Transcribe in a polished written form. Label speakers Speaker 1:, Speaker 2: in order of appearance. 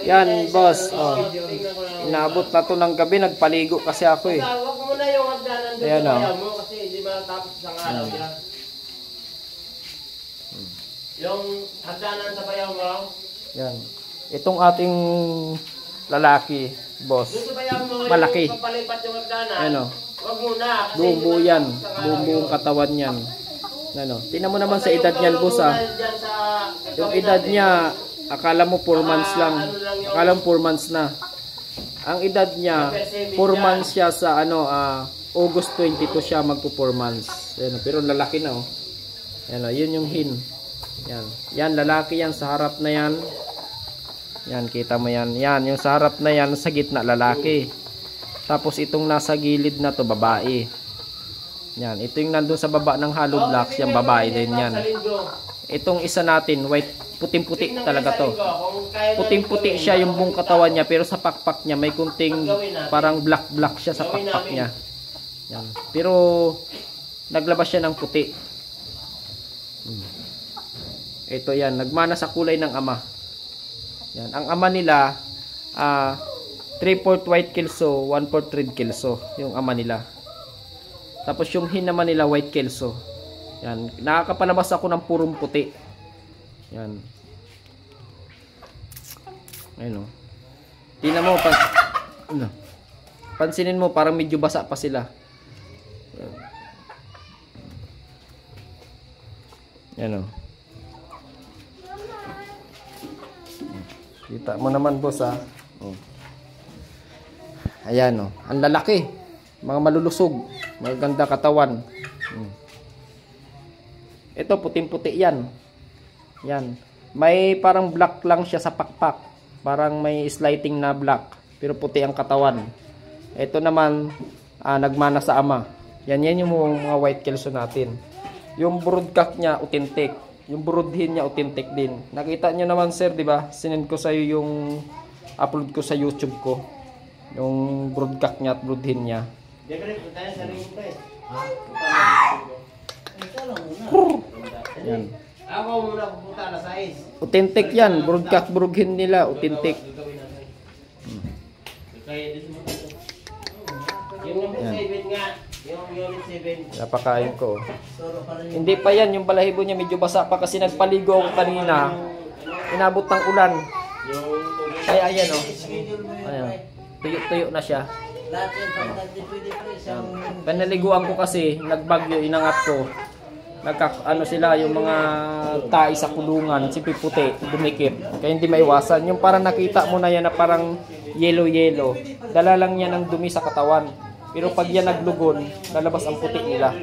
Speaker 1: Yan, boss. Oh. Inabot na to ng gabi. Nagpaligo kasi ako eh.
Speaker 2: Huwag mo na yung hagdanan doon sa bayaw mo kasi hindi matatapos isang araw yan. Yung hagdanan sa bayaw mo.
Speaker 1: Yan. Itong ating lalaki, boss.
Speaker 2: Doon sa bayaw mo,
Speaker 1: Malaki.
Speaker 2: yung papalipat yung hagdanan.
Speaker 1: Ano?
Speaker 2: Huwag muna.
Speaker 1: Buong buo yan. Buong buong katawan yan. Ano? Tingnan mo naman sa edad niyan, boss ah. Yung edad niya, akala mo 4 months lang. Akala mo 4 months na. Ang edad niya, 4 months siya sa ano, August 22 siya magpo 4 months. Yan, pero lalaki na oh. Yan, yun yung hin. Yan. Yan, lalaki yan sa harap na yan. Yan, kita mo yan. Yan, yung sa harap na yan, sa gitna, lalaki. Tapos itong nasa gilid na to, babae. Yan, ito yung nandun sa baba ng hollow blocks, yung babae din yan. Itong isa natin, white, puting-puti talaga to. Puting-puti siya yung buong katawan niya, pero sa pakpak niya, may kunting parang black-black siya sa pakpak niya. Yan. Pero, naglabas siya ng puti. Ito yan, nagmana sa kulay ng ama. Yan. Ang ama nila, 3/4 white kelso, 1/4 red kelso, yung ama nila. Tapos yung hin naman nila, white kelso. Yan. Nakakapalabas ako ng purong puti. Yan. Ayun o. Tingnan mo. Pansinin mo, parang medyo basa pa sila. Yan o. Kita mo naman, boss ha. Ayan o. Ang lalaki. Mga malulusog. Maganda katawan. Ito, puting-puti yan. Yan. May parang black lang siya sa pakpak. Parang may slighting na black. Pero puti ang katawan. Ito naman, nagmana sa ama. Yan yung mga white kelso natin. Yung broodcock niya, authentic. Yung broodhin niya, authentic din. Nakita niyo naman, sir, di ba? Sinend ko sa'yo yung upload ko sa YouTube ko. Yung broodcock niya at broodhin niya. Yan.
Speaker 2: Ako muna pupunta na sa is.
Speaker 1: Authentic yan. Broodcock, broodhin nila. Authentic.
Speaker 2: Yung number 7 nga. Yung unit 7.
Speaker 1: Napakain ko. Hindi pa yan. Yung balahibo niya medyo basa pa kasi nagpaligo ako kanina. Inabot ng ulan. Kaya ayan o. Ayan. Tuyo-tuyo na siya. Panaliguan ko kasi, nagbagyo, inangat ko. Ano sila, yung mga tae sa kulungan, si Piputi, dumikit. Kaya hindi maiwasan. Yung parang nakita mo na yan na parang yellow-yellow. Dala lang yan ng dumi sa katawan. Pero pag yan naglugon, lalabas ang puti nila.